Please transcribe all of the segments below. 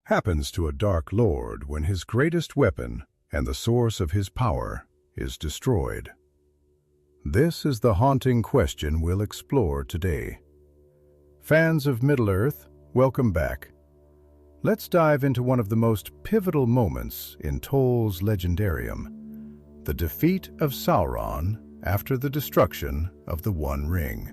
happens to a Dark Lord when his greatest weapon and the source of his power is destroyed? This is the haunting question we'll explore today. Fans of Middle-earth, welcome back. Let's dive into one of the most pivotal moments in Tolkien's legendarium, the defeat of Sauron after the destruction of the One Ring.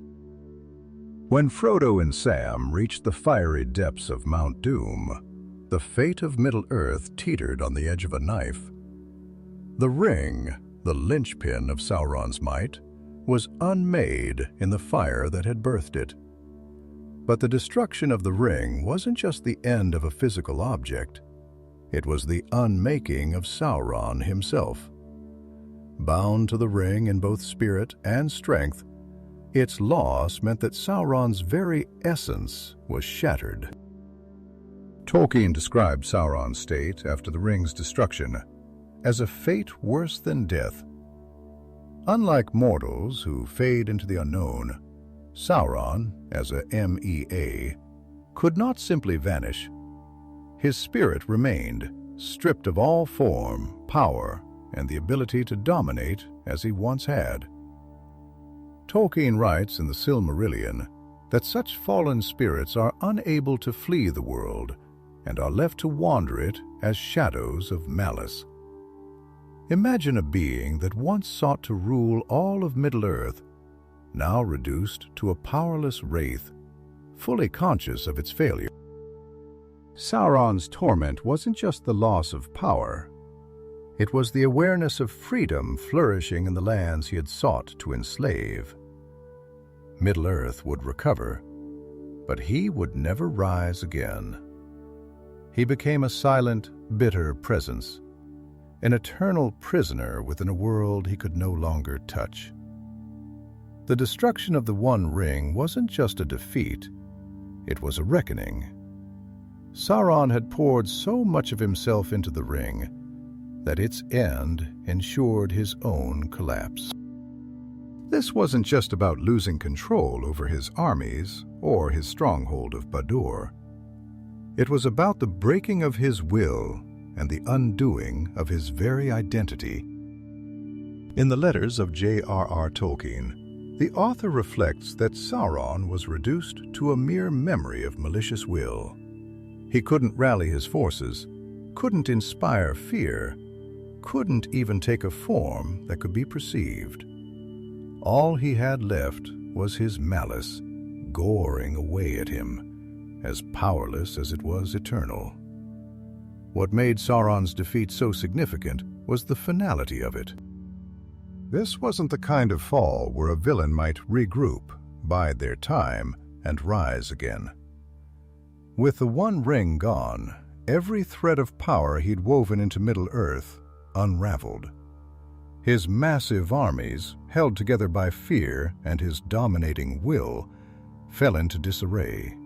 When Frodo and Sam reached the fiery depths of Mount Doom, the fate of Middle-earth teetered on the edge of a knife. The ring, the linchpin of Sauron's might, was unmade in the fire that had birthed it. But the destruction of the ring wasn't just the end of a physical object. It was the unmaking of Sauron himself. Bound to the ring in both spirit and strength, its loss meant that Sauron's very essence was shattered. Tolkien described Sauron's state after the ring's destruction as a fate worse than death. Unlike mortals who fade into the unknown, Sauron, as a MEA, could not simply vanish. His spirit remained, stripped of all form, power, and the ability to dominate as he once had. Tolkien writes in the Silmarillion that such fallen spirits are unable to flee the world and are left to wander it as shadows of malice. Imagine a being that once sought to rule all of Middle-earth, now reduced to a powerless wraith, fully conscious of its failure. Sauron's torment wasn't just the loss of power. It was the awareness of freedom flourishing in the lands he had sought to enslave. Middle-earth would recover, but he would never rise again. He became a silent, bitter presence, an eternal prisoner within a world he could no longer touch. The destruction of the One Ring wasn't just a defeat, it was a reckoning. Sauron had poured so much of himself into the ring that its end ensured his own collapse. This wasn't just about losing control over his armies or his stronghold of Bador. It was about the breaking of his will and the undoing of his very identity. In the letters of J.R.R. Tolkien, the author reflects that Sauron was reduced to a mere memory of malicious will. He couldn't rally his forces, couldn't inspire fear, couldn't even take a form that could be perceived. All he had left was his malice, goring away at him, as powerless as it was eternal. What made Sauron's defeat so significant was the finality of it. This wasn't the kind of fall where a villain might regroup, bide their time, and rise again. With the One Ring gone, every thread of power he'd woven into Middle-earth unraveled. His massive armies, held together by fear and his dominating will, fell into disarray.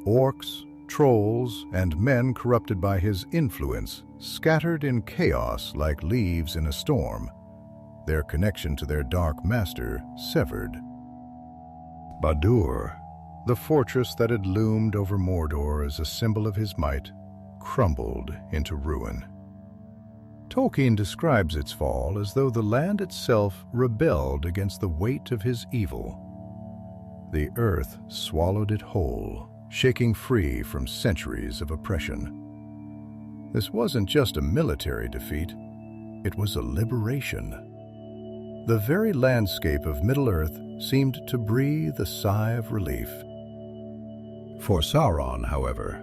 Orcs, trolls, and men corrupted by his influence scattered in chaos like leaves in a storm, their connection to their dark master severed. Bador, the fortress that had loomed over Mordor as a symbol of his might, crumbled into ruin. Tolkien describes its fall as though the land itself rebelled against the weight of his evil. The earth swallowed it whole, shaking free from centuries of oppression. This wasn't just a military defeat, it was a liberation. The very landscape of Middle-earth seemed to breathe a sigh of relief. For Sauron, however,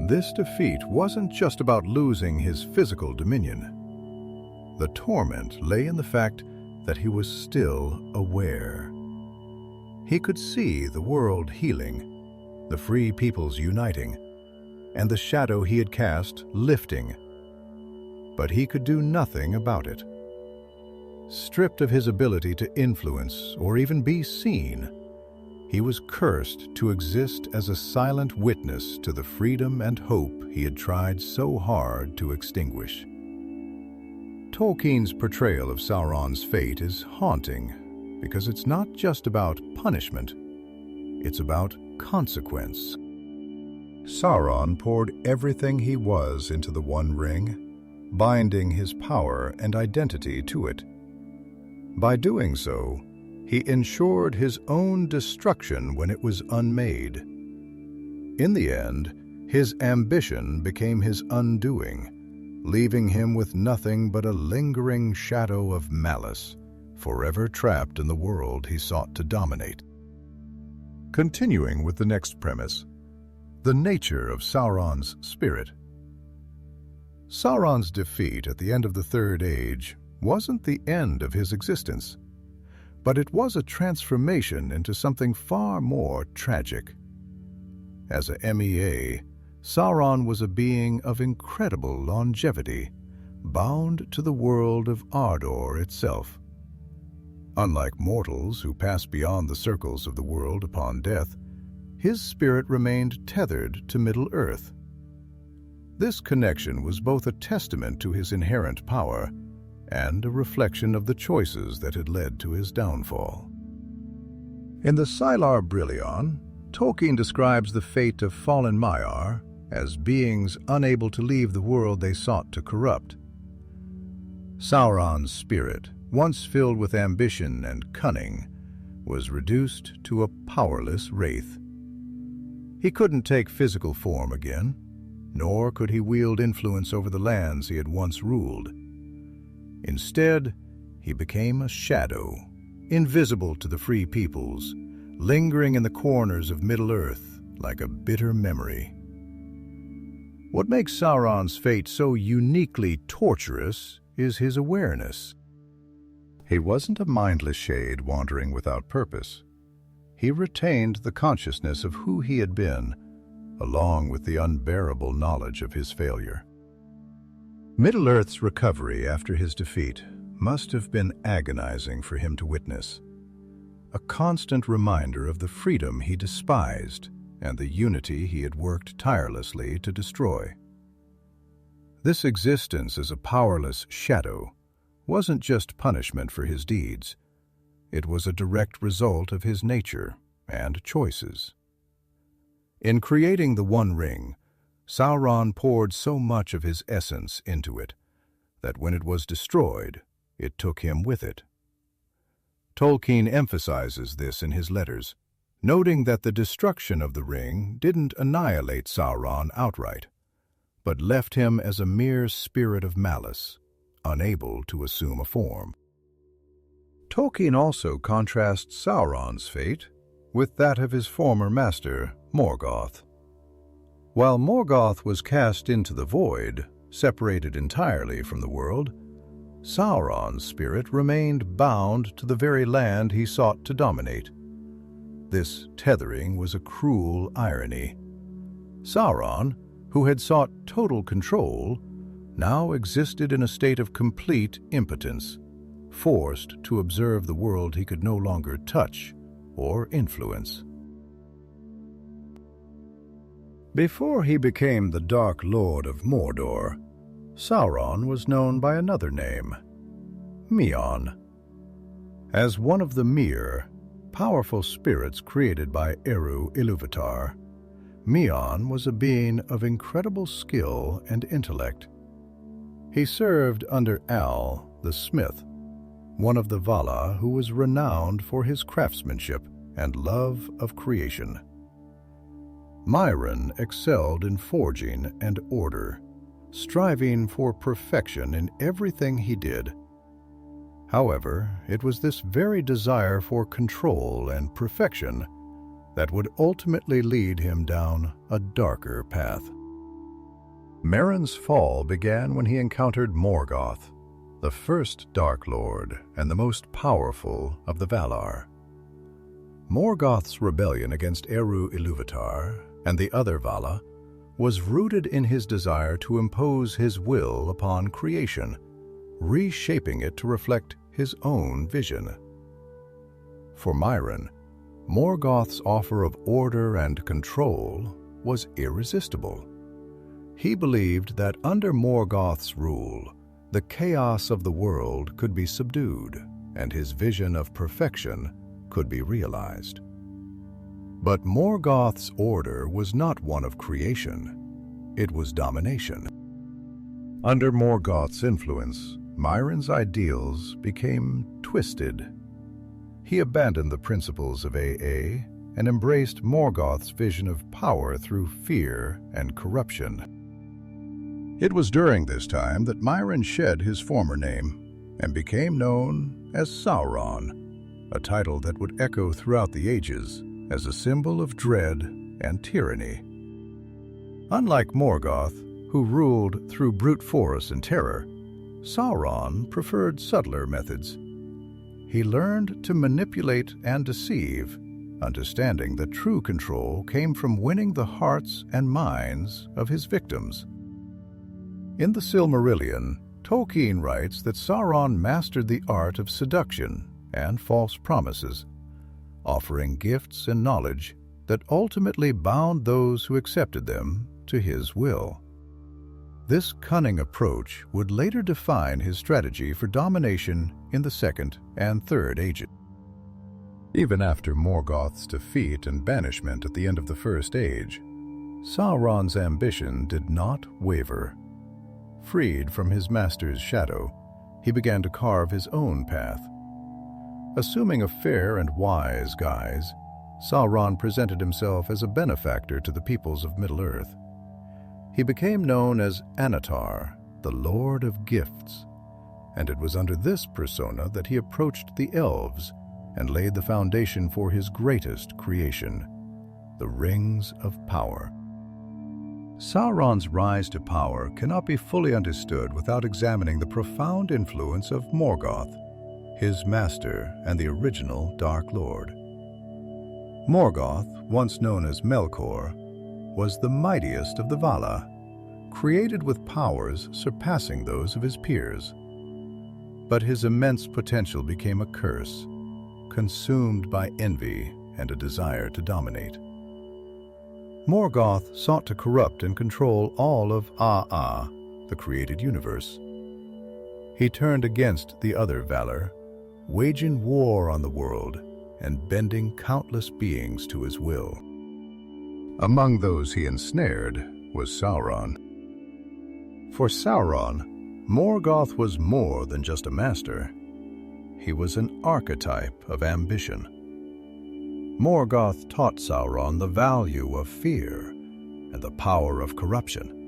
this defeat wasn't just about losing his physical dominion. The torment lay in the fact that he was still aware. He could see the world healing, the free peoples uniting, and the shadow he had cast lifting. But he could do nothing about it. Stripped of his ability to influence or even be seen, he was cursed to exist as a silent witness to the freedom and hope he had tried so hard to extinguish. Tolkien's portrayal of Sauron's fate is haunting because it's not just about punishment, it's about consequence. Sauron poured everything he was into the One Ring, binding his power and identity to it. By doing so, he ensured his own destruction when it was unmade. In the end, his ambition became his undoing, leaving him with nothing but a lingering shadow of malice, forever trapped in the world he sought to dominate. Continuing with the next premise, the nature of Sauron's spirit. Sauron's defeat at the end of the Third Age wasn't the end of his existence, but it was a transformation into something far more tragic. As a MEA, Sauron was a being of incredible longevity, bound to the world of Ardor itself. Unlike mortals who pass beyond the circles of the world upon death, his spirit remained tethered to Middle-earth. This connection was both a testament to his inherent power and a reflection of the choices that had led to his downfall. In the Silmarillion, Tolkien describes the fate of fallen Maiar as beings unable to leave the world they sought to corrupt. Sauron's spirit, once filled with ambition and cunning, was reduced to a powerless wraith. He couldn't take physical form again, nor could he wield influence over the lands he had once ruled. Instead, he became a shadow, invisible to the free peoples, lingering in the corners of Middle-earth like a bitter memory. What makes Sauron's fate so uniquely torturous is his awareness. He wasn't a mindless shade wandering without purpose. He retained the consciousness of who he had been, along with the unbearable knowledge of his failure. Middle-earth's recovery after his defeat must have been agonizing for him to witness, a constant reminder of the freedom he despised and the unity he had worked tirelessly to destroy. This existence as a powerless shadow wasn't just punishment for his deeds. It was a direct result of his nature and choices. In creating the One Ring, Sauron poured so much of his essence into it that when it was destroyed, it took him with it. Tolkien emphasizes this in his letters, noting that the destruction of the ring didn't annihilate Sauron outright, but left him as a mere spirit of malice, unable to assume a form. Tolkien also contrasts Sauron's fate with that of his former master, Morgoth. While Morgoth was cast into the void, separated entirely from the world, Sauron's spirit remained bound to the very land he sought to dominate. This tethering was a cruel irony. Sauron, who had sought total control, now existed in a state of complete impotence, forced to observe the world he could no longer touch or influence. Before he became the Dark Lord of Mordor, Sauron was known by another name, Mion. As one of the Mir, powerful spirits created by Eru Ilúvatar, Mion was a being of incredible skill and intellect. He served under Al, the smith, one of the Vala who was renowned for his craftsmanship and love of creation. Myron excelled in forging and order, striving for perfection in everything he did. However, it was this very desire for control and perfection that would ultimately lead him down a darker path. Merrin's fall began when he encountered Morgoth, the first Dark Lord and the most powerful of the Valar. Morgoth's rebellion against Eru Ilúvatar and the other Vala was rooted in his desire to impose his will upon creation, reshaping it to reflect his own vision. For Myron, Morgoth's offer of order and control was irresistible. He believed that under Morgoth's rule, the chaos of the world could be subdued, and his vision of perfection could be realized. But Morgoth's order was not one of creation. It was domination. Under Morgoth's influence, Myron's ideals became twisted. He abandoned the principles of AA and embraced Morgoth's vision of power through fear and corruption. It was during this time that Myron shed his former name and became known as Sauron, a title that would echo throughout the ages as a symbol of dread and tyranny. Unlike Morgoth, who ruled through brute force and terror, Sauron preferred subtler methods. He learned to manipulate and deceive, understanding that true control came from winning the hearts and minds of his victims. In the Silmarillion, Tolkien writes that Sauron mastered the art of seduction and false promises, offering gifts and knowledge that ultimately bound those who accepted them to his will. This cunning approach would later define his strategy for domination in the Second and Third Ages. Even after Morgoth's defeat and banishment at the end of the First Age, Sauron's ambition did not waver. Freed from his master's shadow, he began to carve his own path. Assuming a fair and wise guise, Sauron presented himself as a benefactor to the peoples of Middle-earth. He became known as Anatar, the Lord of Gifts, and it was under this persona that he approached the elves and laid the foundation for his greatest creation, the Rings of Power. Sauron's rise to power cannot be fully understood without examining the profound influence of Morgoth, his master and the original Dark Lord. Morgoth, once known as Melkor, was the mightiest of the Vala, created with powers surpassing those of his peers. But his immense potential became a curse, consumed by envy and a desire to dominate. Morgoth sought to corrupt and control all of Aa, the created universe. He turned against the other Valar, waging war on the world and bending countless beings to his will. Among those he ensnared was Sauron. For Sauron, Morgoth was more than just a master. He was an archetype of ambition. Morgoth taught Sauron the value of fear and the power of corruption.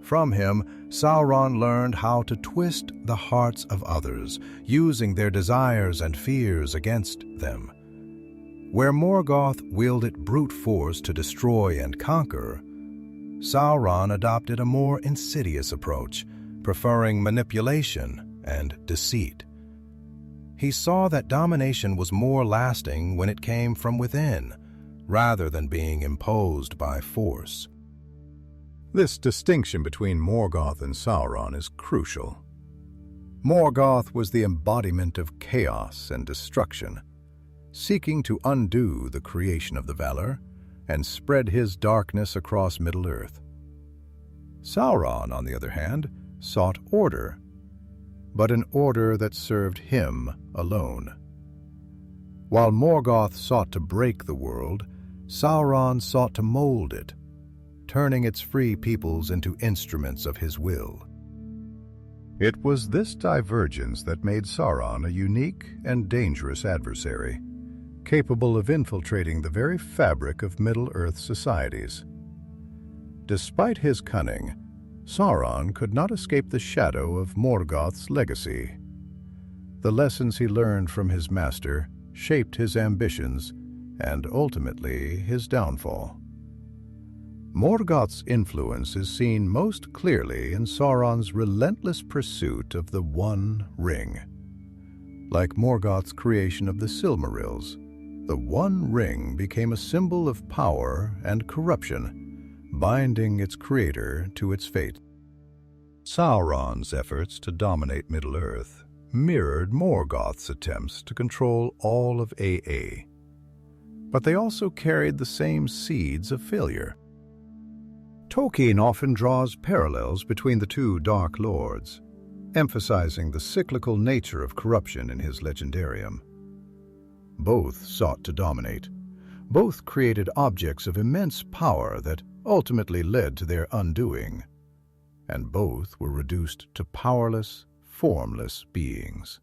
From him, Sauron learned how to twist the hearts of others, using their desires and fears against them. Where Morgoth wielded brute force to destroy and conquer, Sauron adopted a more insidious approach, preferring manipulation and deceit. He saw that domination was more lasting when it came from within, rather than being imposed by force. This distinction between Morgoth and Sauron is crucial. Morgoth was the embodiment of chaos and destruction, seeking to undo the creation of the Valar and spread his darkness across Middle-earth. Sauron, on the other hand, sought order, but an order that served him alone. While Morgoth sought to break the world, Sauron sought to mold it, turning its free peoples into instruments of his will. It was this divergence that made Sauron a unique and dangerous adversary, capable of infiltrating the very fabric of Middle-earth societies. Despite his cunning, Sauron could not escape the shadow of Morgoth's legacy. The lessons he learned from his master shaped his ambitions and ultimately his downfall. Morgoth's influence is seen most clearly in Sauron's relentless pursuit of the One Ring. Like Morgoth's creation of the Silmarils, the One Ring became a symbol of power and corruption, binding its creator to its fate. Sauron's efforts to dominate Middle-earth mirrored Morgoth's attempts to control all of AA, but they also carried the same seeds of failure. Tolkien often draws parallels between the two Dark Lords, emphasizing the cyclical nature of corruption in his legendarium. Both sought to dominate. Both created objects of immense power that ultimately led to their undoing, and both were reduced to powerless, formless beings.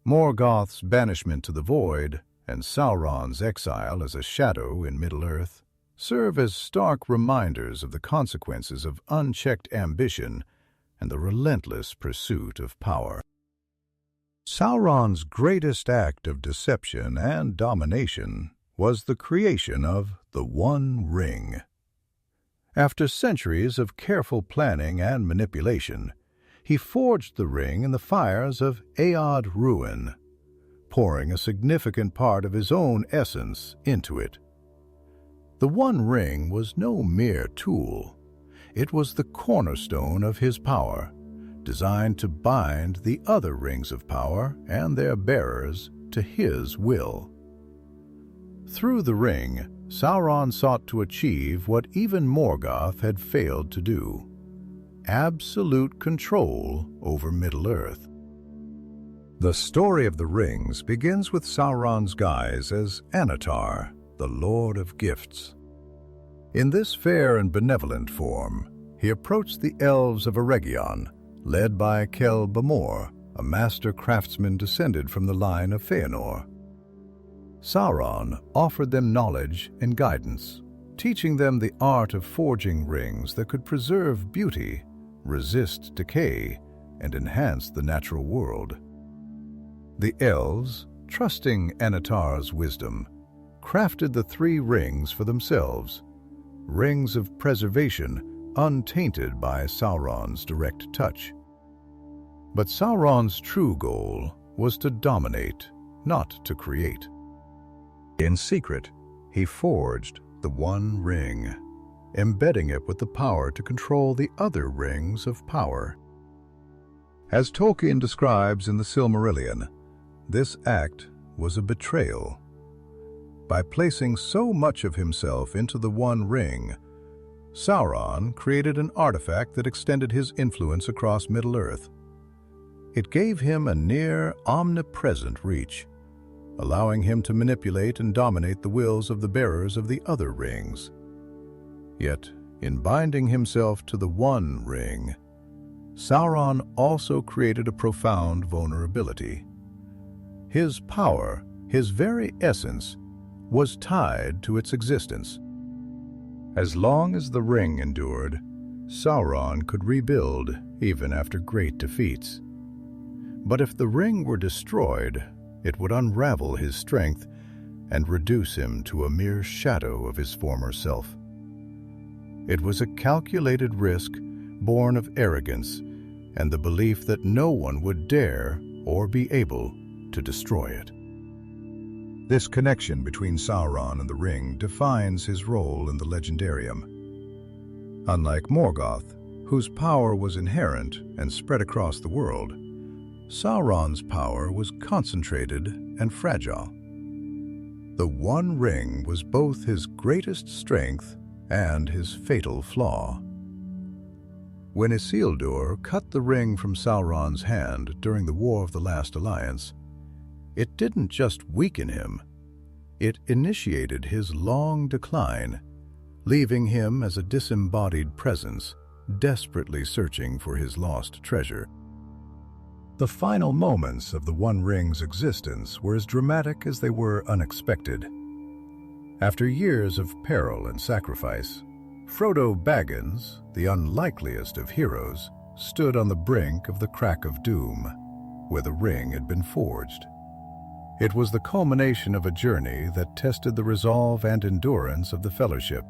Morgoth's banishment to the void and Sauron's exile as a shadow in Middle-earth serve as stark reminders of the consequences of unchecked ambition and the relentless pursuit of power. Sauron's greatest act of deception and domination was the creation of the One Ring. After centuries of careful planning and manipulation, he forged the ring in the fires of Aod ruin, pouring a significant part of his own essence into it. The One Ring was no mere tool. It was the cornerstone of his power, designed to bind the other rings of power and their bearers to his will. Through the ring, Sauron sought to achieve what even Morgoth had failed to do: absolute control over Middle-earth. The story of the rings begins with Sauron's guise as Annatar, the Lord of Gifts. In this fair and benevolent form, he approached the elves of Eregion, led by Kel Bamor, a master craftsman descended from the line of Feanor. Sauron offered them knowledge and guidance, teaching them the art of forging rings that could preserve beauty, resist decay, and enhance the natural world. The elves, trusting Annatar's wisdom, crafted the 3 rings for themselves, rings of preservation untainted by Sauron's direct touch. But Sauron's true goal was to dominate, not to create. In secret, he forged the One Ring, embedding it with the power to control the other rings of power. As Tolkien describes in the Silmarillion, this act was a betrayal. By placing so much of himself into the One Ring, Sauron created an artifact that extended his influence across Middle-earth. It gave him a near omnipresent reach, allowing him to manipulate and dominate the wills of the bearers of the other rings. Yet, in binding himself to the One Ring, Sauron also created a profound vulnerability. His power, his very essence, was tied to its existence. As long as the ring endured, Sauron could rebuild even after great defeats. But if the ring were destroyed, it would unravel his strength and reduce him to a mere shadow of his former self. It was a calculated risk born of arrogance and the belief that no one would dare or be able to destroy it. This connection between Sauron and the ring defines his role in the legendarium. Unlike Morgoth, whose power was inherent and spread across the world, Sauron's power was concentrated and fragile. The One Ring was both his greatest strength and his fatal flaw. When Isildur cut the ring from Sauron's hand during the War of the Last Alliance, it didn't just weaken him, it initiated his long decline, leaving him as a disembodied presence, desperately searching for his lost treasure. The final moments of the One Ring's existence were as dramatic as they were unexpected. After years of peril and sacrifice, Frodo Baggins, the unlikeliest of heroes, stood on the brink of the Crack of Doom, where the ring had been forged. It was the culmination of a journey that tested the resolve and endurance of the Fellowship,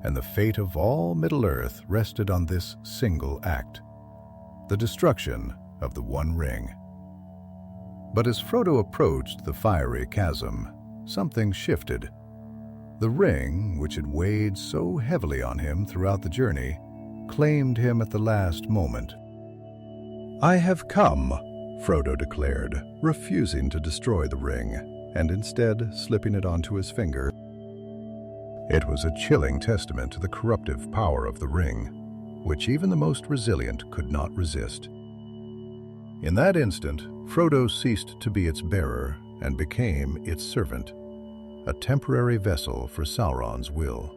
and the fate of all Middle-earth rested on this single act: the destruction of the One Ring. But as Frodo approached the fiery chasm, something shifted. The ring, which had weighed so heavily on him throughout the journey, claimed him at the last moment. "I have come," Frodo declared, refusing to destroy the ring, and instead slipping it onto his finger. It was a chilling testament to the corruptive power of the ring, which even the most resilient could not resist. In that instant, Frodo ceased to be its bearer and became its servant. a temporary vessel for Sauron's will.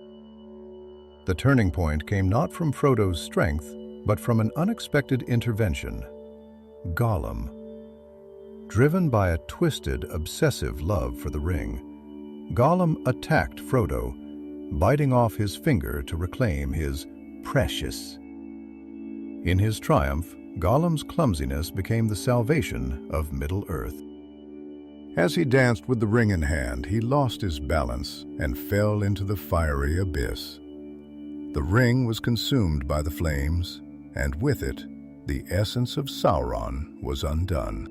The turning point came not from Frodo's strength, but from an unexpected intervention. Gollum. Driven by a twisted, obsessive love for the ring, Gollum attacked Frodo, biting off his finger to reclaim his precious. In his triumph, Gollum's clumsiness became the salvation of Middle-earth. As he danced with the ring in hand, he lost his balance and fell into the fiery abyss. The ring was consumed by the flames, and with it, the essence of Sauron was undone.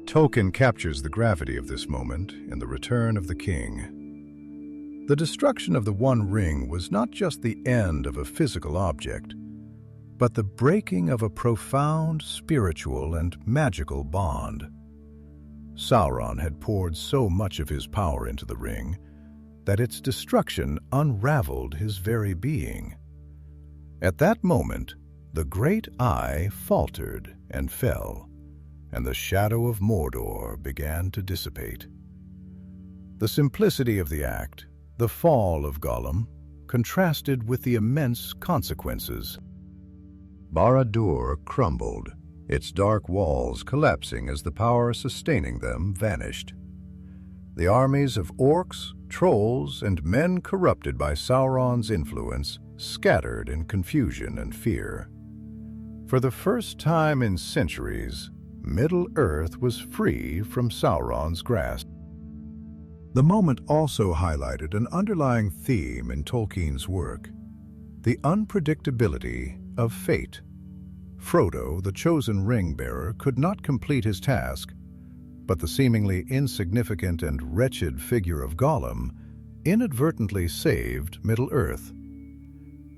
Tolkien captures the gravity of this moment in The Return of the King. The destruction of the One Ring was not just the end of a physical object, but the breaking of a profound spiritual and magical bond. Sauron had poured so much of his power into the ring that its destruction unraveled his very being. At that moment, the great eye faltered and fell, and the shadow of Mordor began to dissipate. The simplicity of the act, the fall of Gollum, contrasted with the immense consequences. Barad-dûr crumbled, its dark walls collapsing as the power sustaining them vanished. The armies of orcs, trolls, and men corrupted by Sauron's influence scattered in confusion and fear. For the first time in centuries, Middle-earth was free from Sauron's grasp. The moment also highlighted an underlying theme in Tolkien's work: the unpredictability of fate. Frodo, the chosen ring-bearer, could not complete his task, but the seemingly insignificant and wretched figure of Gollum inadvertently saved Middle-earth.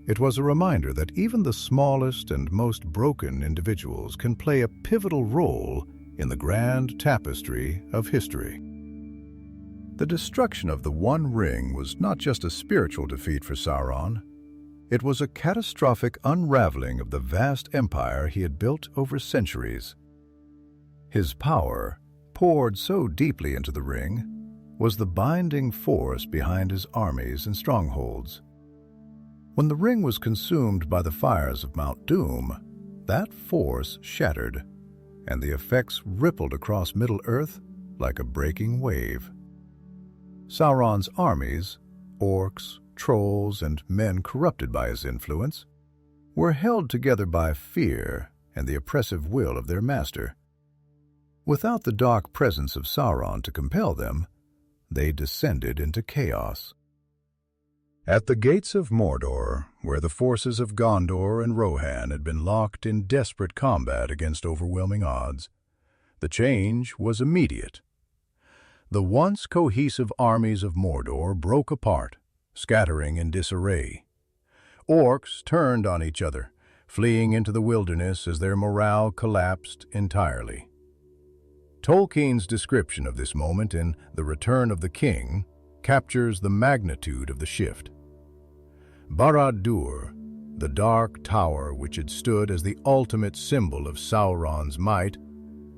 It was a reminder that even the smallest and most broken individuals can play a pivotal role in the grand tapestry of history. The destruction of the One Ring was not just a spiritual defeat for Sauron. It was a catastrophic unraveling of the vast empire he had built over centuries. His power, poured so deeply into the ring, was the binding force behind his armies and strongholds. When the ring was consumed by the fires of Mount Doom, that force shattered, and the effects rippled across Middle-earth like a breaking wave. Sauron's armies, orcs, trolls, and men corrupted by his influence, were held together by fear and the oppressive will of their master. Without the dark presence of Sauron to compel them, they descended into chaos. At the gates of Mordor, where the forces of Gondor and Rohan had been locked in desperate combat against overwhelming odds, the change was immediate. The once cohesive armies of Mordor broke apart, scattering in disarray. Orcs turned on each other, fleeing into the wilderness as their morale collapsed entirely. Tolkien's description of this moment in The Return of the King captures the magnitude of the shift. Barad-dûr, the dark tower which had stood as the ultimate symbol of Sauron's might,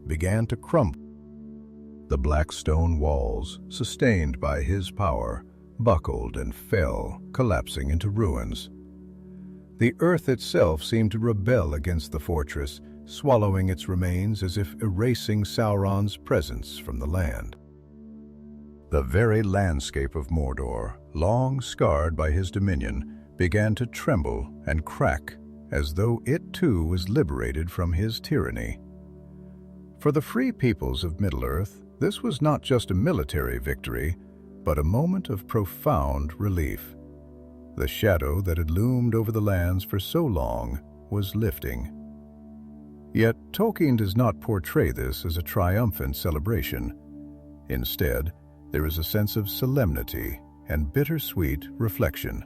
began to crumble. The black stone walls, sustained by his power, buckled and fell, collapsing into ruins. The earth itself seemed to rebel against the fortress, swallowing its remains as if erasing Sauron's presence from the land. The very landscape of Mordor, long scarred by his dominion, began to tremble and crack as though it too was liberated from his tyranny. For the free peoples of Middle-earth, this was not just a military victory, but a moment of profound relief. The shadow that had loomed over the lands for so long was lifting. Yet Tolkien does not portray this as a triumphant celebration. Instead, there is a sense of solemnity and bittersweet reflection.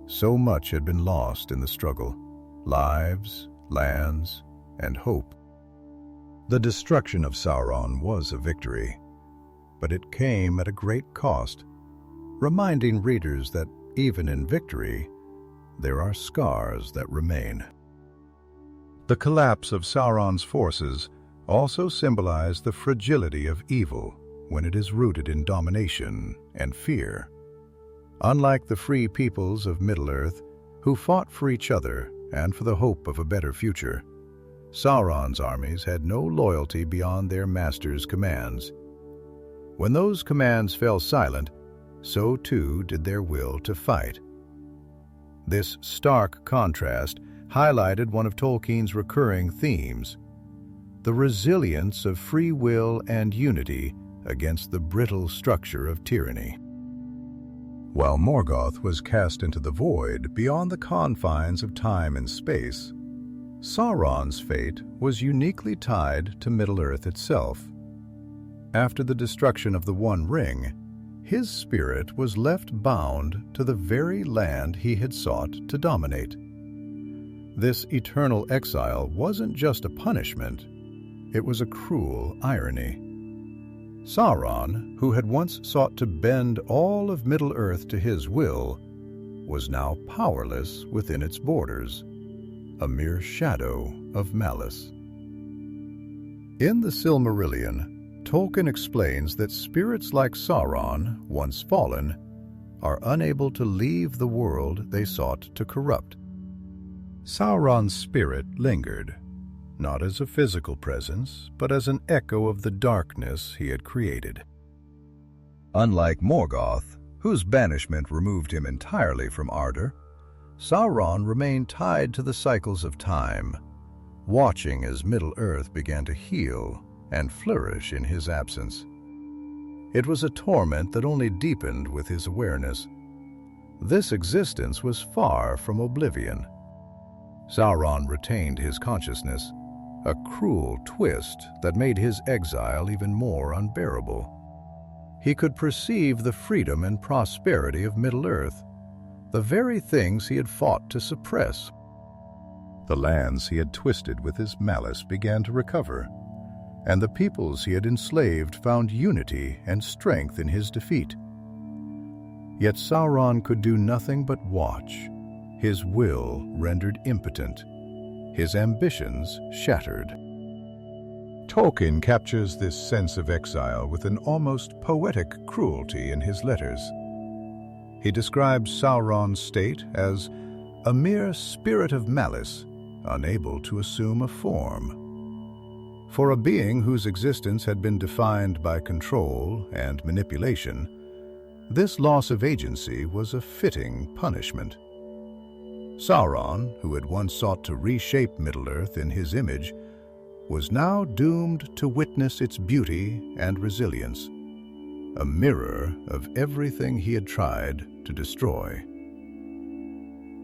So much had been lost in the struggle: lives, lands, and hope. The destruction of Sauron was a victory, but it came at a great cost, reminding readers that even in victory, there are scars that remain. The collapse of Sauron's forces also symbolized the fragility of evil when it is rooted in domination and fear. Unlike the free peoples of Middle-earth, who fought for each other and for the hope of a better future, Sauron's armies had no loyalty beyond their master's commands. When those commands fell silent, so too did their will to fight. This stark contrast highlighted one of Tolkien's recurring themes: the resilience of free will and unity against the brittle structure of tyranny. While Morgoth was cast into the void beyond the confines of time and space, Sauron's fate was uniquely tied to Middle-earth itself. After the destruction of the One Ring, his spirit was left bound to the very land he had sought to dominate. This eternal exile wasn't just a punishment, it was a cruel irony. Sauron, who had once sought to bend all of Middle-earth to his will, was now powerless within its borders, a mere shadow of malice. In the Silmarillion, Tolkien explains that spirits like Sauron, once fallen, are unable to leave the world they sought to corrupt. Sauron's spirit lingered, not as a physical presence, but as an echo of the darkness he had created. Unlike Morgoth, whose banishment removed him entirely from Ardor, Sauron remained tied to the cycles of time, watching as Middle-earth began to heal and flourish in his absence. It was a torment that only deepened with his awareness. This existence was far from oblivion. Sauron retained his consciousness, a cruel twist that made his exile even more unbearable. He could perceive the freedom and prosperity of Middle-earth, the very things he had fought to suppress. The lands he had twisted with his malice began to recover, and the peoples he had enslaved found unity and strength in his defeat. Yet Sauron could do nothing but watch, his will rendered impotent, his ambitions shattered. Tolkien captures this sense of exile with an almost poetic cruelty in his letters. He describes Sauron's state as a mere spirit of malice, unable to assume a form. For a being whose existence had been defined by control and manipulation, this loss of agency was a fitting punishment. Sauron, who had once sought to reshape Middle-earth in his image, was now doomed to witness its beauty and resilience, a mirror of everything he had tried to destroy.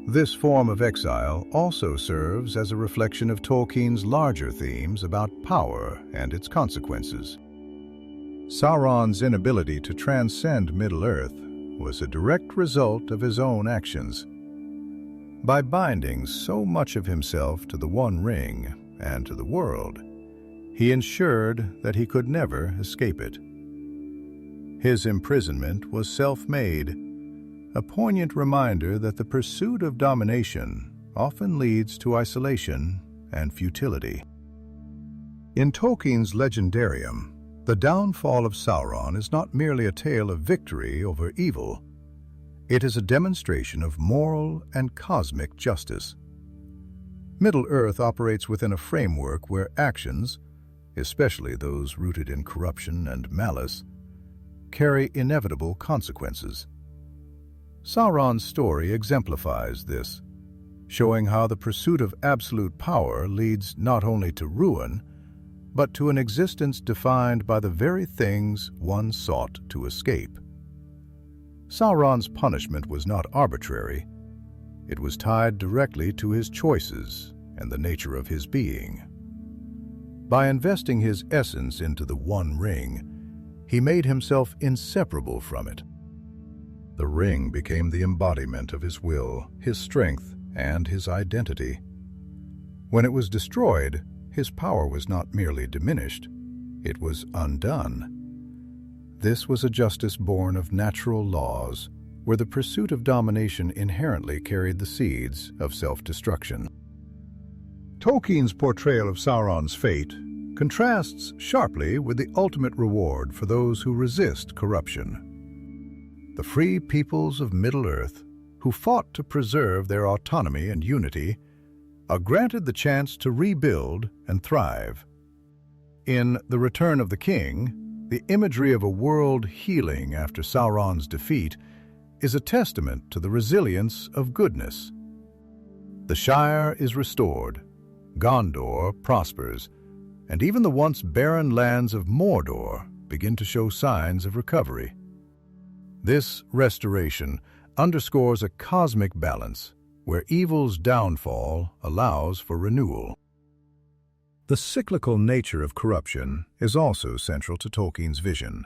This form of exile also serves as a reflection of Tolkien's larger themes about power and its consequences. Sauron's inability to transcend Middle-earth was a direct result of his own actions. By binding so much of himself to the One Ring and to the world, he ensured that he could never escape it. His imprisonment was self-made, a poignant reminder that the pursuit of domination often leads to isolation and futility. In Tolkien's Legendarium, the downfall of Sauron is not merely a tale of victory over evil. It is a demonstration of moral and cosmic justice. Middle-earth operates within a framework where actions, especially those rooted in corruption and malice, carry inevitable consequences. Sauron's story exemplifies this, showing how the pursuit of absolute power leads not only to ruin, but to an existence defined by the very things one sought to escape. Sauron's punishment was not arbitrary. It was tied directly to his choices and the nature of his being. By investing his essence into the One Ring, he made himself inseparable from it. The ring became the embodiment of his will, his strength, and his identity. When it was destroyed, his power was not merely diminished, it was undone. This was a justice born of natural laws, where the pursuit of domination inherently carried the seeds of self-destruction. Tolkien's portrayal of Sauron's fate contrasts sharply with the ultimate reward for those who resist corruption. The free peoples of Middle-earth, who fought to preserve their autonomy and unity, are granted the chance to rebuild and thrive. In The Return of the King, the imagery of a world healing after Sauron's defeat is a testament to the resilience of goodness. The Shire is restored, Gondor prospers, and even the once barren lands of Mordor begin to show signs of recovery. This restoration underscores a cosmic balance where evil's downfall allows for renewal. The cyclical nature of corruption is also central to Tolkien's vision.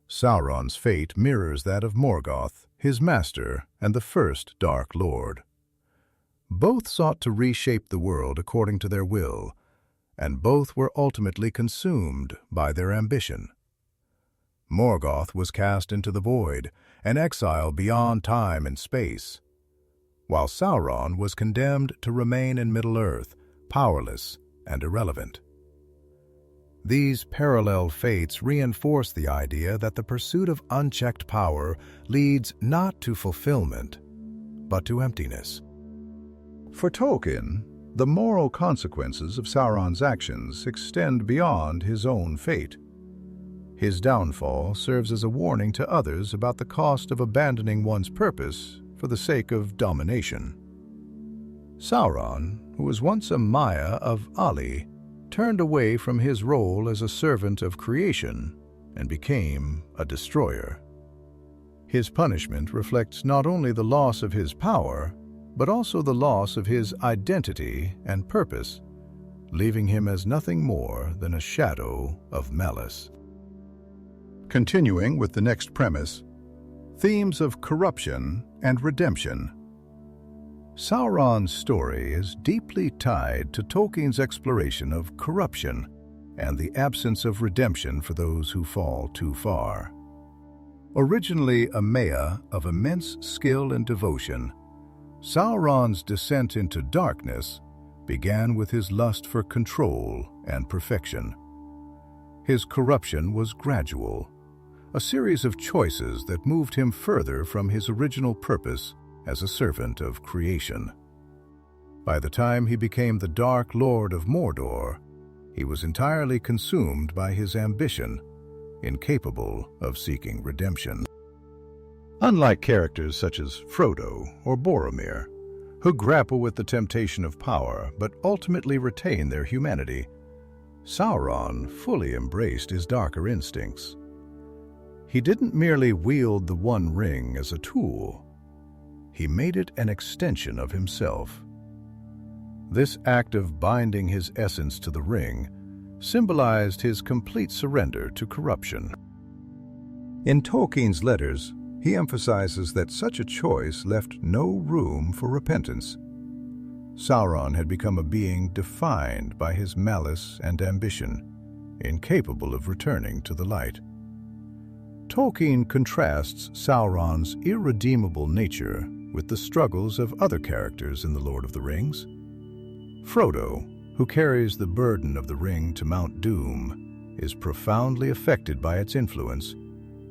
Sauron's fate mirrors that of Morgoth, his master and the first Dark Lord. Both sought to reshape the world according to their will, and both were ultimately consumed by their ambition. Morgoth was cast into the void, an exile beyond time and space, while Sauron was condemned to remain in Middle-earth, powerless and irrelevant. These parallel fates reinforce the idea that the pursuit of unchecked power leads not to fulfillment, but to emptiness. For Tolkien, the moral consequences of Sauron's actions extend beyond his own fate. His downfall serves as a warning to others about the cost of abandoning one's purpose for the sake of domination. Sauron, who was once a Maia of Ali, turned away from his role as a servant of creation and became a destroyer. His punishment reflects not only the loss of his power, but also the loss of his identity and purpose, leaving him as nothing more than a shadow of malice. Continuing with the next premise, themes of corruption and redemption. Sauron's story is deeply tied to Tolkien's exploration of corruption and the absence of redemption for those who fall too far. Originally a Maia of immense skill and devotion, Sauron's descent into darkness began with his lust for control and perfection. His corruption was gradual, a series of choices that moved him further from his original purpose as a servant of creation. By the time he became the Dark Lord of Mordor, he was entirely consumed by his ambition, incapable of seeking redemption. Unlike characters such as Frodo or Boromir, who grapple with the temptation of power but ultimately retain their humanity, Sauron fully embraced his darker instincts. He didn't merely wield the One Ring as a tool. He made it an extension of himself. This act of binding his essence to the ring symbolized his complete surrender to corruption. In Tolkien's letters, he emphasizes that such a choice left no room for repentance. Sauron had become a being defined by his malice and ambition, incapable of returning to the light. Tolkien contrasts Sauron's irredeemable nature with the struggles of other characters in The Lord of the Rings. Frodo, who carries the burden of the ring to Mount Doom, is profoundly affected by its influence,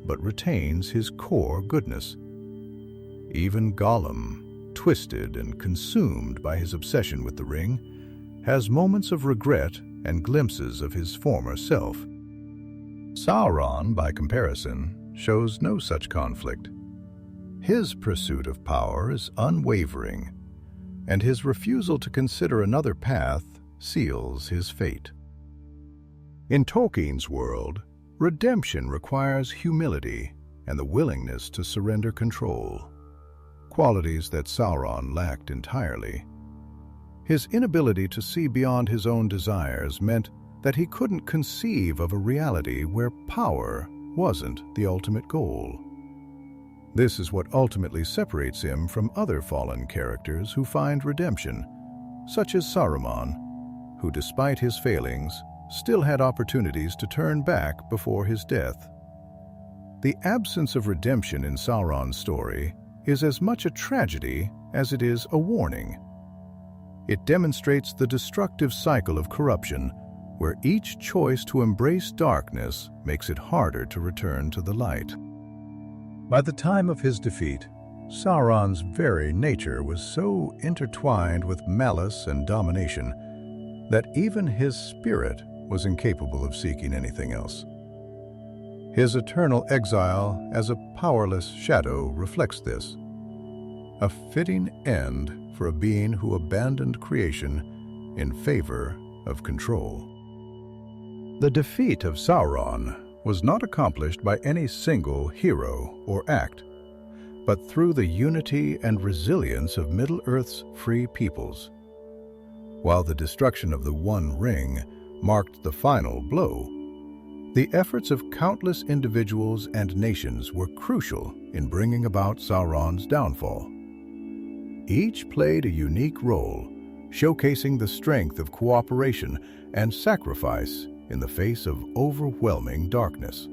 but retains his core goodness. Even Gollum, twisted and consumed by his obsession with the ring, has moments of regret and glimpses of his former self. Sauron, by comparison, shows no such conflict. His pursuit of power is unwavering, and his refusal to consider another path seals his fate. In Tolkien's world, redemption requires humility and the willingness to surrender control, qualities that Sauron lacked entirely. His inability to see beyond his own desires meant that he couldn't conceive of a reality where power wasn't the ultimate goal. This is what ultimately separates him from other fallen characters who find redemption, such as Saruman, who despite his failings, still had opportunities to turn back before his death. The absence of redemption in Sauron's story is as much a tragedy as it is a warning. It demonstrates the destructive cycle of corruption, where each choice to embrace darkness makes it harder to return to the light. By the time of his defeat, Sauron's very nature was so intertwined with malice and domination that even his spirit was incapable of seeking anything else. His eternal exile as a powerless shadow reflects this, a fitting end for a being who abandoned creation in favor of control. The defeat of Sauron was not accomplished by any single hero or act, but through the unity and resilience of Middle-earth's free peoples. While the destruction of the One Ring marked the final blow, the efforts of countless individuals and nations were crucial in bringing about Sauron's downfall. Each played a unique role, showcasing the strength of cooperation and sacrifice in the face of overwhelming darkness.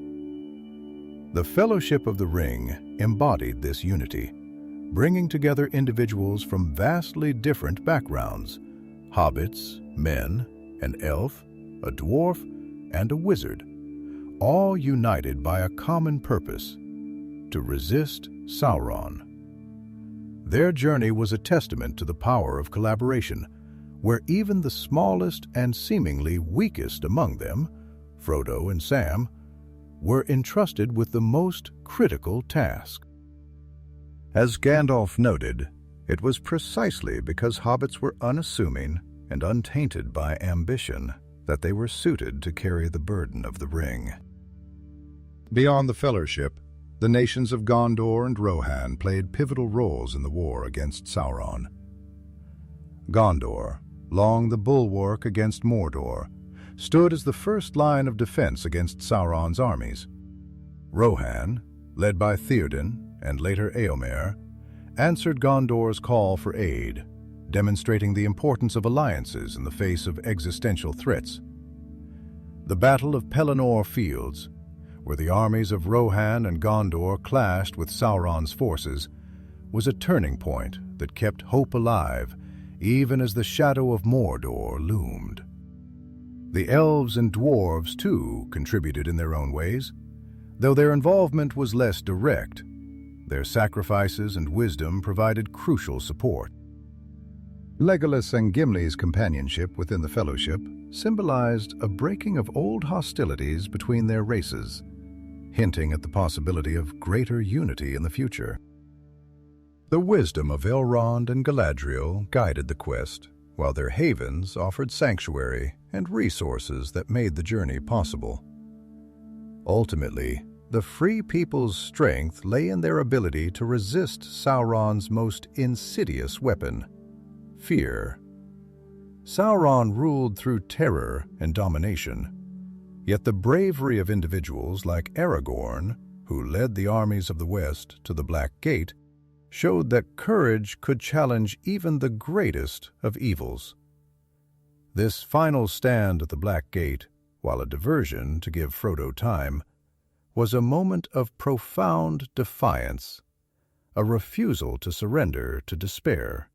The Fellowship of the Ring embodied this unity, bringing together individuals from vastly different backgrounds: hobbits, men, an elf, a dwarf, and a wizard, all united by a common purpose: to resist Sauron. Their journey was a testament to the power of collaboration, where even the smallest and seemingly weakest among them, Frodo and Sam, were entrusted with the most critical task. As Gandalf noted, it was precisely because hobbits were unassuming and untainted by ambition that they were suited to carry the burden of the ring. Beyond the Fellowship, the nations of Gondor and Rohan played pivotal roles in the war against Sauron. Gondor, long the bulwark against Mordor, stood as the first line of defense against Sauron's armies. Rohan, led by Theoden and later Éomer, answered Gondor's call for aid, demonstrating the importance of alliances in the face of existential threats. The Battle of Pelennor Fields, where the armies of Rohan and Gondor clashed with Sauron's forces, was a turning point that kept hope alive even as the shadow of Mordor loomed. The elves and dwarves, too, contributed in their own ways. Though their involvement was less direct, their sacrifices and wisdom provided crucial support. Legolas and Gimli's companionship within the Fellowship symbolized a breaking of old hostilities between their races, hinting at the possibility of greater unity in the future. The wisdom of Elrond and Galadriel guided the quest, while their havens offered sanctuary and resources that made the journey possible. Ultimately, the Free People's strength lay in their ability to resist Sauron's most insidious weapon: fear. Sauron ruled through terror and domination, yet the bravery of individuals like Aragorn, who led the armies of the West to the Black Gate, showed that courage could challenge even the greatest of evils. This final stand at the Black Gate, while a diversion to give Frodo time, was a moment of profound defiance, a refusal to surrender to despair.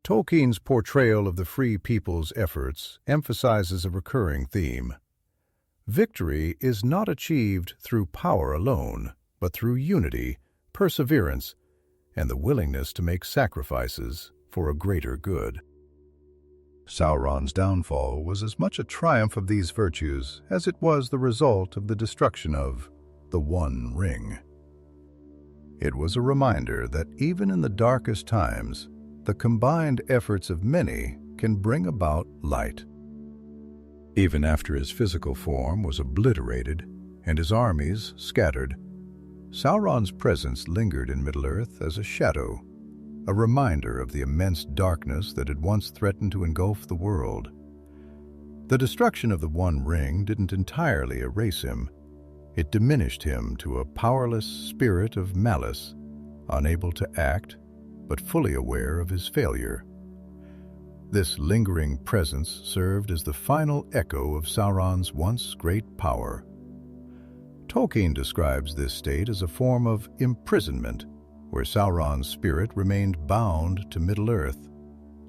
Tolkien's portrayal of the Free People's efforts emphasizes a recurring theme. Victory is not achieved through power alone, but through unity, perseverance, and the willingness to make sacrifices for a greater good. Sauron's downfall was as much a triumph of these virtues as it was the result of the destruction of the One Ring. It was a reminder that even in the darkest times, the combined efforts of many can bring about light. Even after his physical form was obliterated and his armies scattered, Sauron's presence lingered in Middle-earth as a shadow, a reminder of the immense darkness that had once threatened to engulf the world. The destruction of the One Ring didn't entirely erase him. It diminished him to a powerless spirit of malice, unable to act, but fully aware of his failure. This lingering presence served as the final echo of Sauron's once great power. Tolkien describes this state as a form of imprisonment, where Sauron's spirit remained bound to Middle-earth,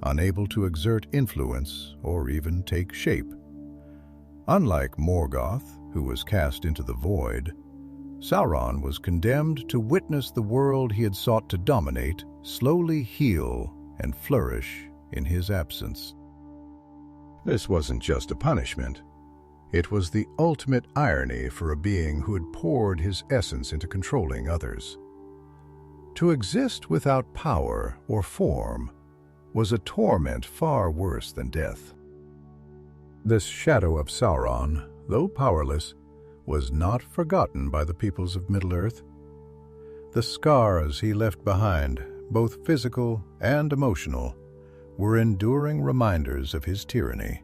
unable to exert influence or even take shape. Unlike Morgoth, who was cast into the void, Sauron was condemned to witness the world he had sought to dominate slowly heal and flourish in his absence. This wasn't just a punishment. It was the ultimate irony for a being who had poured his essence into controlling others. To exist without power or form was a torment far worse than death. This shadow of Sauron, though powerless, was not forgotten by the peoples of Middle-earth. The scars he left behind, both physical and emotional, were enduring reminders of his tyranny.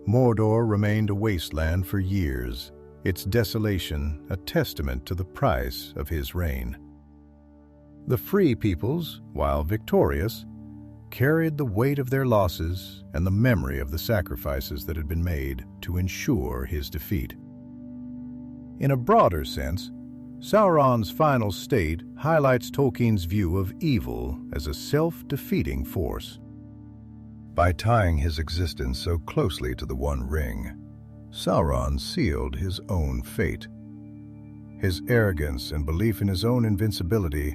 Mordor remained a wasteland for years, its desolation a testament to the price of his reign. The free peoples, while victorious, carried the weight of their losses and the memory of the sacrifices that had been made to ensure his defeat. In a broader sense, Sauron's final state highlights Tolkien's view of evil as a self-defeating force. By tying his existence so closely to the One Ring, Sauron sealed his own fate. His arrogance and belief in his own invincibility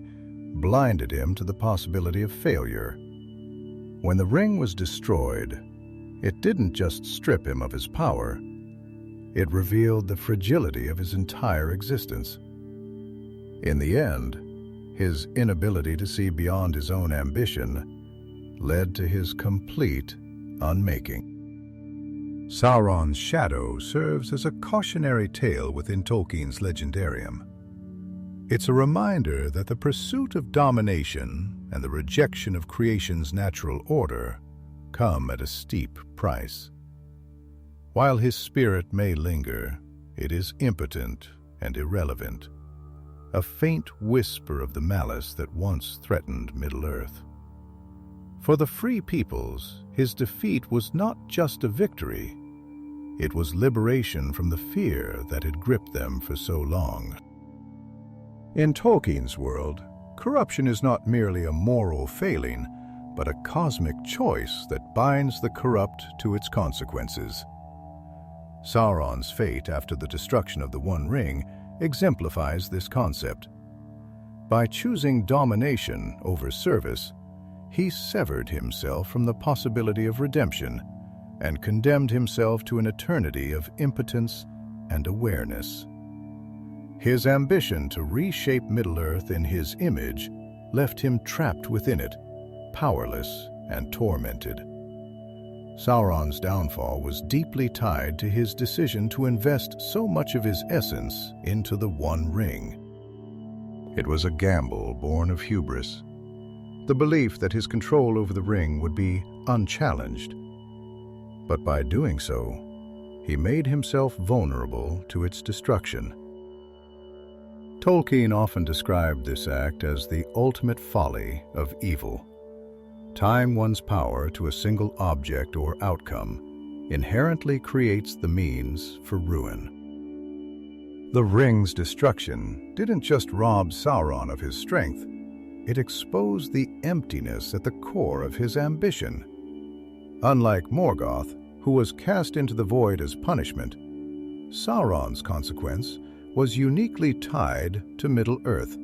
blinded him to the possibility of failure. When the ring was destroyed, it didn't just strip him of his power, it revealed the fragility of his entire existence. In the end, his inability to see beyond his own ambition led to his complete unmaking. Sauron's shadow serves as a cautionary tale within Tolkien's legendarium. It's a reminder that the pursuit of domination and the rejection of creation's natural order come at a steep price. While his spirit may linger, it is impotent and irrelevant, a faint whisper of the malice that once threatened Middle-earth. For the free peoples, his defeat was not just a victory, it was liberation from the fear that had gripped them for so long. In Tolkien's world, corruption is not merely a moral failing, but a cosmic choice that binds the corrupt to its consequences. Sauron's fate after the destruction of the One Ring exemplifies this concept. By choosing domination over service, he severed himself from the possibility of redemption and condemned himself to an eternity of impotence and awareness. His ambition to reshape Middle-earth in his image left him trapped within it, powerless and tormented. Sauron's downfall was deeply tied to his decision to invest so much of his essence into the One Ring. It was a gamble born of hubris, the belief that his control over the ring would be unchallenged. But by doing so, he made himself vulnerable to its destruction. Tolkien often described this act as the ultimate folly of evil. Tying one's power to a single object or outcome inherently creates the means for ruin. The ring's destruction didn't just rob Sauron of his strength, it exposed the emptiness at the core of his ambition. Unlike Morgoth, who was cast into the void as punishment, Sauron's consequence was uniquely tied to Middle-earth.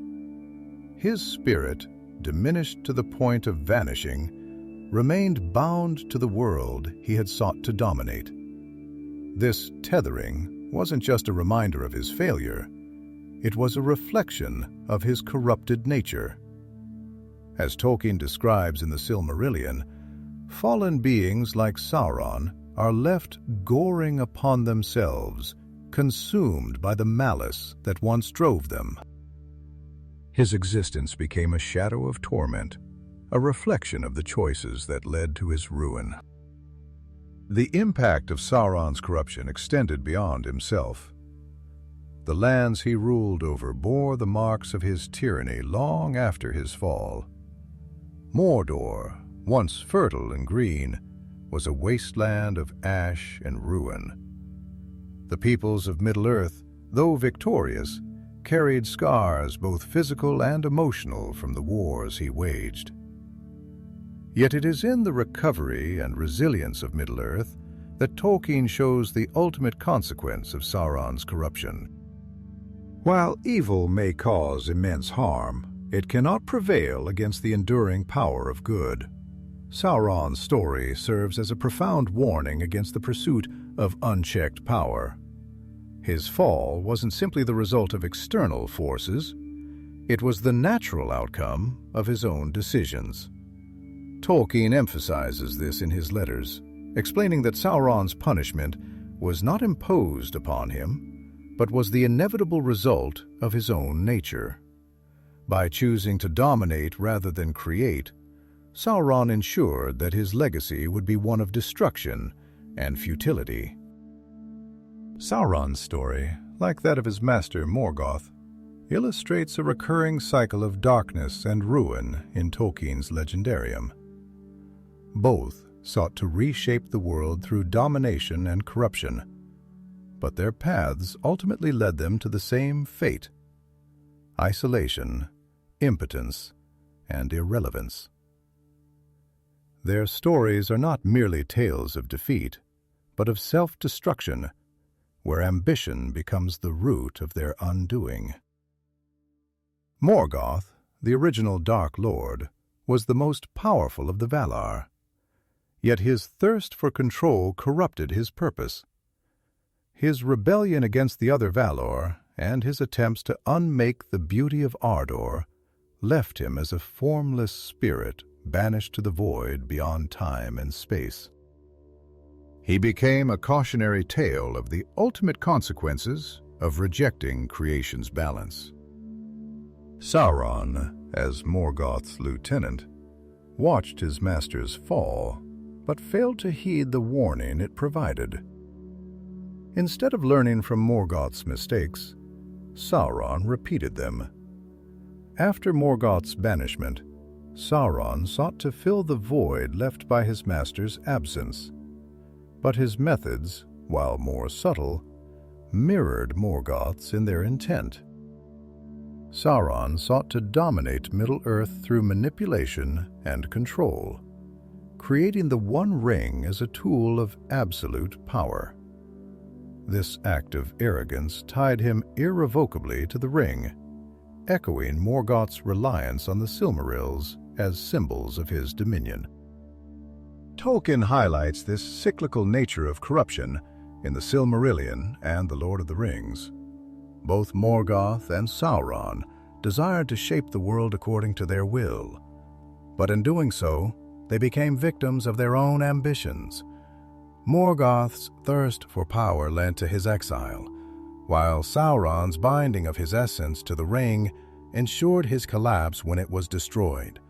His spirit, diminished to the point of vanishing, remained bound to the world he had sought to dominate. This tethering wasn't just a reminder of his failure, it was a reflection of his corrupted nature. As Tolkien describes in the Silmarillion, fallen beings like Sauron are left goring upon themselves, consumed by the malice that once drove them. His existence became a shadow of torment, a reflection of the choices that led to his ruin. The impact of Sauron's corruption extended beyond himself. The lands he ruled over bore the marks of his tyranny long after his fall. Mordor, once fertile and green, was a wasteland of ash and ruin. The peoples of Middle-earth, though victorious, carried scars both physical and emotional from the wars he waged. Yet it is in the recovery and resilience of Middle-earth that Tolkien shows the ultimate consequence of Sauron's corruption. While evil may cause immense harm, it cannot prevail against the enduring power of good. Sauron's story serves as a profound warning against the pursuit of unchecked power. His fall wasn't simply the result of external forces, it was the natural outcome of his own decisions. Tolkien emphasizes this in his letters, explaining that Sauron's punishment was not imposed upon him, but was the inevitable result of his own nature. By choosing to dominate rather than create, Sauron ensured that his legacy would be one of destruction and futility. Sauron's story, like that of his master Morgoth, illustrates a recurring cycle of darkness and ruin in Tolkien's legendarium. Both sought to reshape the world through domination and corruption, but their paths ultimately led them to the same fate: isolation, impotence, and irrelevance. Their stories are not merely tales of defeat, but of self-destruction, where ambition becomes the root of their undoing. Morgoth, the original Dark Lord, was the most powerful of the Valar. Yet his thirst for control corrupted his purpose. His rebellion against the other Valar and his attempts to unmake the beauty of Ardor left him as a formless spirit banished to the void beyond time and space. He became a cautionary tale of the ultimate consequences of rejecting creation's balance. Sauron, as Morgoth's lieutenant, watched his master's fall, but failed to heed the warning it provided. Instead of learning from Morgoth's mistakes, Sauron repeated them. After Morgoth's banishment, Sauron sought to fill the void left by his master's absence. But his methods, while more subtle, mirrored Morgoth's in their intent. Sauron sought to dominate Middle-earth through manipulation and control, creating the One Ring as a tool of absolute power. This act of arrogance tied him irrevocably to the ring, echoing Morgoth's reliance on the Silmarils as symbols of his dominion. Tolkien highlights this cyclical nature of corruption in the Silmarillion and the Lord of the Rings. Both Morgoth and Sauron desired to shape the world according to their will, but in doing so, they became victims of their own ambitions. Morgoth's thirst for power led to his exile, while Sauron's binding of his essence to the ring ensured his collapse when it was destroyed.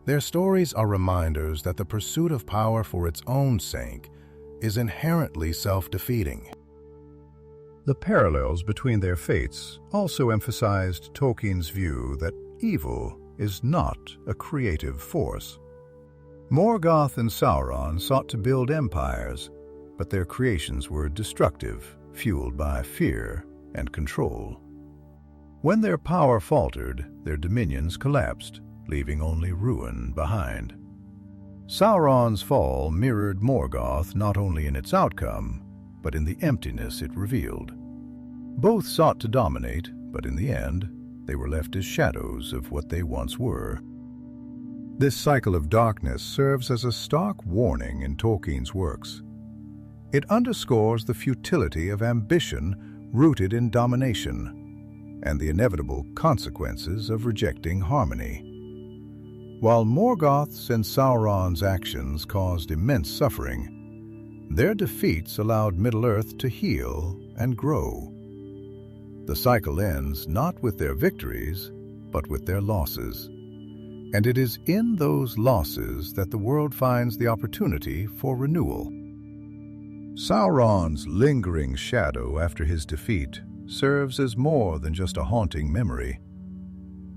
Their stories are reminders that the pursuit of power for its own sake is inherently self-defeating. The parallels between their fates also emphasized Tolkien's view that evil is not a creative force. Morgoth and Sauron sought to build empires, but their creations were destructive, fueled by fear and control. When their power faltered, their dominions collapsed, leaving only ruin behind. Sauron's fall mirrored Morgoth not only in its outcome, but in the emptiness it revealed. Both sought to dominate, but in the end, they were left as shadows of what they once were. This cycle of darkness serves as a stark warning in Tolkien's works. It underscores the futility of ambition rooted in domination, and the inevitable consequences of rejecting harmony. While Morgoth's and Sauron's actions caused immense suffering, their defeats allowed Middle-earth to heal and grow. The cycle ends not with their victories, but with their losses. And it is in those losses that the world finds the opportunity for renewal. Sauron's lingering shadow after his defeat serves as more than just a haunting memory.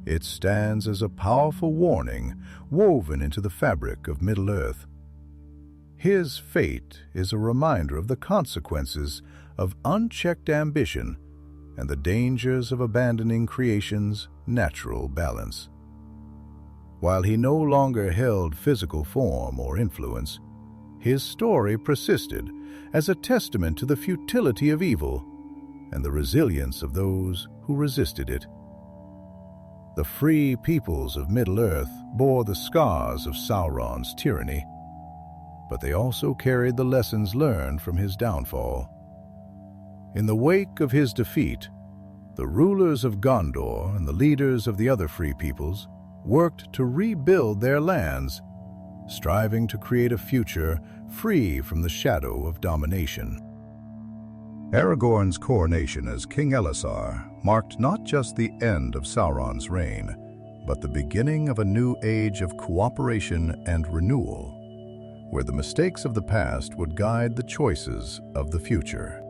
It stands as a powerful warning woven into the fabric of Middle-earth. His fate is a reminder of the consequences of unchecked ambition and the dangers of abandoning creation's natural balance. While he no longer held physical form or influence, his story persisted as a testament to the futility of evil and the resilience of those who resisted it. The free peoples of Middle-earth bore the scars of Sauron's tyranny, but they also carried the lessons learned from his downfall. In the wake of his defeat, the rulers of Gondor and the leaders of the other free peoples worked to rebuild their lands, striving to create a future free from the shadow of domination. Aragorn's coronation as King Elessar marked not just the end of Sauron's reign, but the beginning of a new age of cooperation and renewal, where the mistakes of the past would guide the choices of the future.